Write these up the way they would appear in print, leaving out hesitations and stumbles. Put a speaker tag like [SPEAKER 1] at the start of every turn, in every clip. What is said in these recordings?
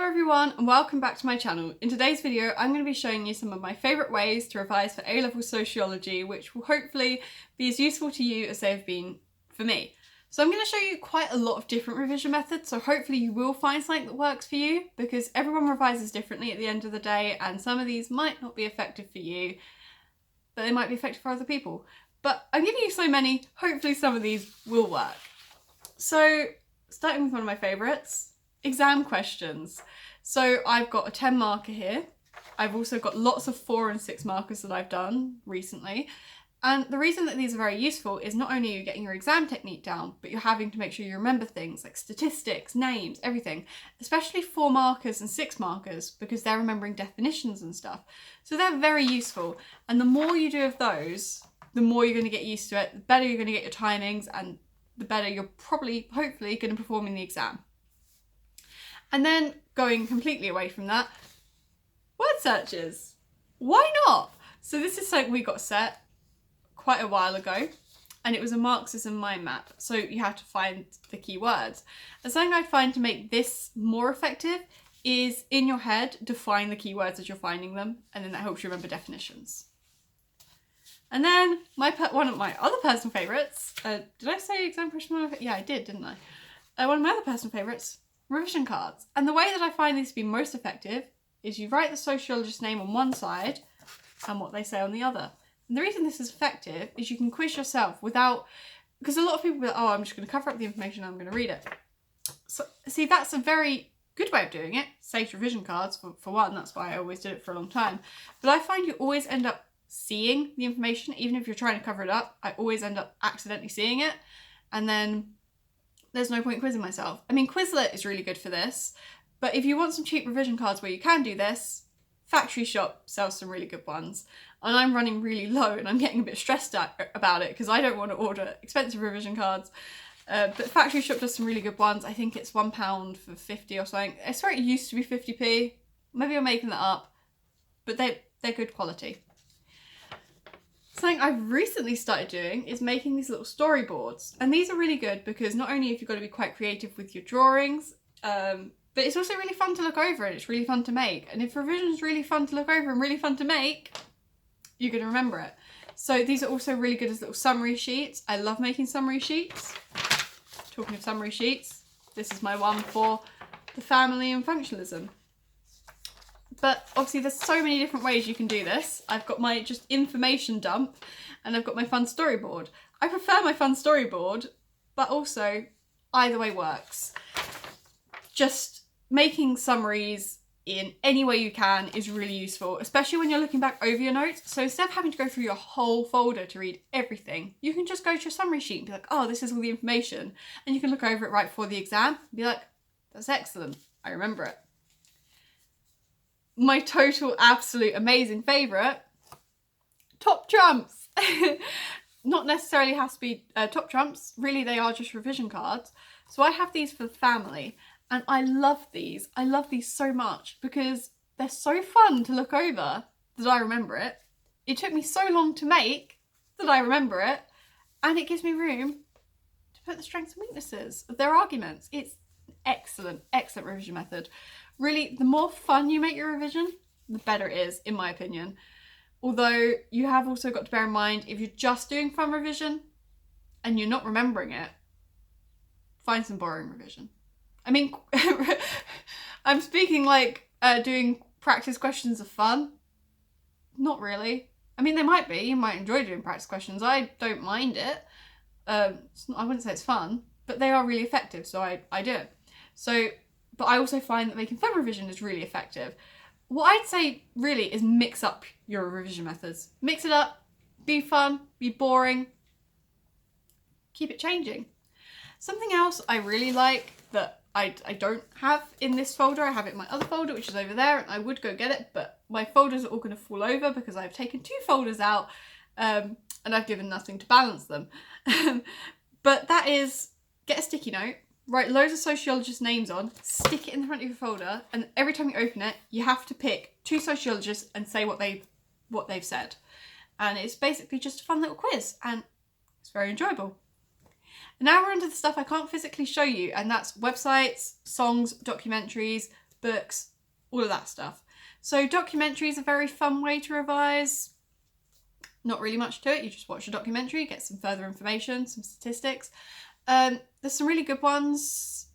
[SPEAKER 1] Hello everyone and welcome back to my channel. In today's video I'm going to be showing you some of my favourite ways to revise for A Level Sociology, which will hopefully be as useful to you as they've been for me. So I'm going to show you quite a lot of different revision methods, so hopefully you will find something that works for you, because everyone revises differently at the end of the day and some of these might not be effective for you, but they might be effective for other people. But I'm giving you so many, hopefully some of these will work. So starting with one of my favourites, exam questions. So I've got a 10 marker here. I've also got lots of 4 and 6 markers that I've done recently. And the reason that these are very useful is not only are you getting your exam technique down, but you're having to make sure you remember things like statistics, names, everything, especially 4 markers and 6 markers, because they're remembering definitions and stuff. So they're very useful. And the more you do of those, the more you're going to get used to it, the better you're going to get your timings, and the better you're probably, hopefully, going to perform in the exam. And then going completely away from that, word searches. Why not? So this is something we got set quite a while ago, and it was a Marxism mind map. So you have to find the key words. And something I find to make this more effective is in your head, define the keywords as you're finding them, and then that helps you remember definitions. And then one of my other personal favourites, did I say exam question? Yeah, I did, didn't I? One of my other personal favourites, revision cards. And the way that I find these to be most effective is you write the sociologist's name on one side and what they say on the other. And the reason this is effective is you can quiz yourself without, because a lot of people be like, oh, I'm just going to cover up the information, I'm going to read it. So see, that's a very good way of doing it. Saves revision cards for one, that's why I always did it for a long time. But I find you always end up seeing the information, even if you're trying to cover it up. I always end up accidentally seeing it, and then there's no point quizzing myself. I mean, Quizlet is really good for this, but if you want some cheap revision cards where you can do this, Factory Shop sells some really good ones. And I'm running really low and I'm getting a bit stressed out about it because I don't want to order expensive revision cards. But Factory Shop does some really good ones. I think it's £1 for 50 or something. I swear it used to be 50p. Maybe I'm making that up, but they're good quality. Something I've recently started doing is making these little storyboards. And these are really good because not only have you got to be quite creative with your drawings, but it's also really fun to look over and it's really fun to make. And if revision is really fun to look over and really fun to make, you're going to remember it. So these are also really good as little summary sheets. I love making summary sheets. Talking of summary sheets, this is my one for the family and functionalism. But obviously there's so many different ways you can do this. I've got my just information dump and I've got my fun storyboard. I prefer my fun storyboard, but also either way works. Just making summaries in any way you can is really useful, especially when you're looking back over your notes. So instead of having to go through your whole folder to read everything, you can just go to your summary sheet and be like, oh, this is all the information. And you can look over it right before the exam and be like, that's excellent, I remember it. My total absolute amazing favourite, top trumps. Not necessarily has to be top trumps, really they are just revision cards. So I have these for the family and I love these. I love these so much because they're so fun to look over that I remember it. It took me so long to make that I remember it, and it gives me room to put the strengths and weaknesses of their arguments. It's excellent, excellent revision method. Really, the more fun you make your revision, the better it is, in my opinion. Although you have also got to bear in mind, if you're just doing fun revision and you're not remembering it, find some boring revision. I mean, I'm speaking like doing practice questions are fun. Not really. I mean, they might be. You might enjoy doing practice questions. I don't mind it. I wouldn't say it's fun, but they are really effective, so I do it. So, but I also find that making fun revision is really effective. What I'd say really is mix up your revision methods. Mix it up, be fun, be boring, keep it changing. Something else I really like that I don't have in this folder, I have it in my other folder, which is over there, and I would go get it, but my folders are all going to fall over because I've taken 2 folders out and I've given nothing to balance them. But that is, get a sticky note, write loads of sociologists' names on, stick it in the front of your folder, and every time you open it, you have to pick 2 sociologists and say what they've said. And it's basically just a fun little quiz, and it's very enjoyable. And now we're into the stuff I can't physically show you, and that's websites, songs, documentaries, books, all of that stuff. So documentaries are a very fun way to revise. Not really much to it, you just watch a documentary, get some further information, some statistics. There's some really good ones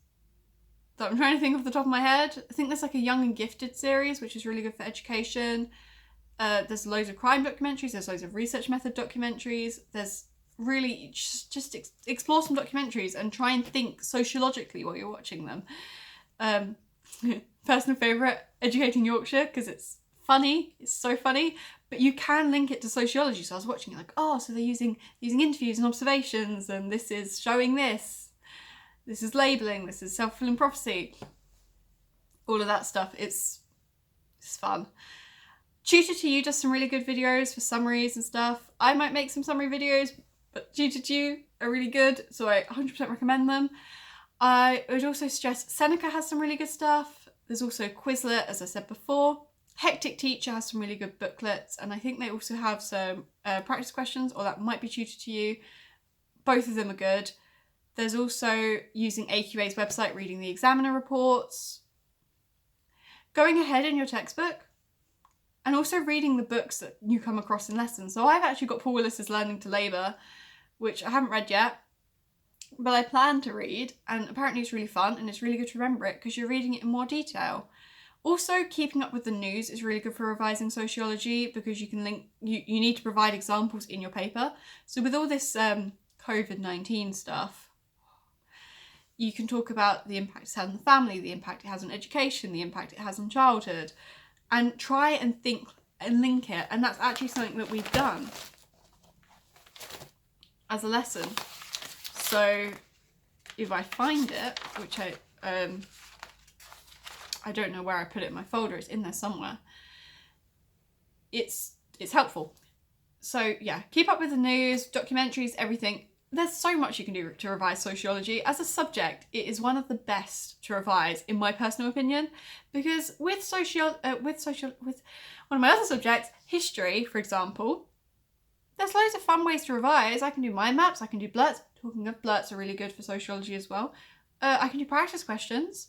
[SPEAKER 1] that I'm trying to think off the top of my head. I think there's like a Young and Gifted series, which is really good for education. There's loads of crime documentaries, there's loads of research method documentaries. There's really just explore some documentaries and try and think sociologically while you're watching them. Personal favourite, Educating Yorkshire, because it's funny, it's so funny, but you can link it to sociology. So I was watching it like, oh, so they're using interviews and observations, and this is showing this is labelling, this is self-fulfilling prophecy, all of that stuff. It's fun. Tutor to You does some really good videos for summaries and stuff. I might make some summary videos, but Tutor to You are really good, so I 100% recommend them. I would also suggest Seneca has some really good stuff. There's also Quizlet, as I said before. Hectic Teacher has some really good booklets, and I think they also have some practice questions, or that might be Tutor to You. Both of them are good. There's also using AQA's website, reading the examiner reports, going ahead in your textbook, and also reading the books that you come across in lessons. So I've actually got Paul Willis's Learning to Labour, which I haven't read yet, but I plan to read, and apparently it's really fun and it's really good to remember it because you're reading it in more detail. Also, keeping up with the news is really good for revising sociology because you can link, you need to provide examples in your paper. So with all this COVID-19 stuff, you can talk about the impact it's had on the family, the impact it has on education, the impact it has on childhood, and try and think and link it. And that's actually something that we've done as a lesson. So if I find it, which I don't know where I put it in my folder, it's in there somewhere, it's helpful. So yeah, keep up with the news, documentaries, everything. There's so much you can do to revise sociology. As a subject, it is one of the best to revise, in my personal opinion, because with one of my other subjects, history, for example, there's loads of fun ways to revise. I can do mind maps, I can do blurts. Talking of blurts are really good for sociology as well. I can do practice questions.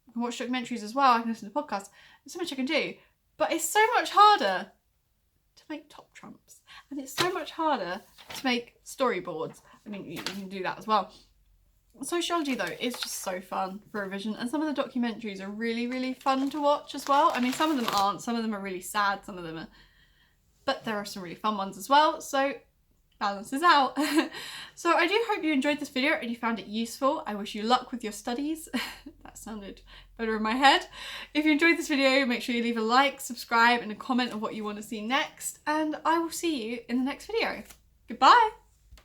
[SPEAKER 1] I can watch documentaries as well. I can listen to podcasts. There's so much I can do. But it's so much harder to make top trumps. And it's so much harder to make storyboards. I mean, you can do that as well. Sociology, though, is just so fun for revision. And some of the documentaries are really, really fun to watch as well. I mean, some of them aren't. Some of them are really sad. Some of them are... But there are some really fun ones as well. So... balances out. So I do hope you enjoyed this video and you found it useful. I wish you luck with your studies. That sounded better in my head. If you enjoyed this video, make sure you leave a like, subscribe, and a comment of what you want to see next, and I will see you in the next video. Goodbye.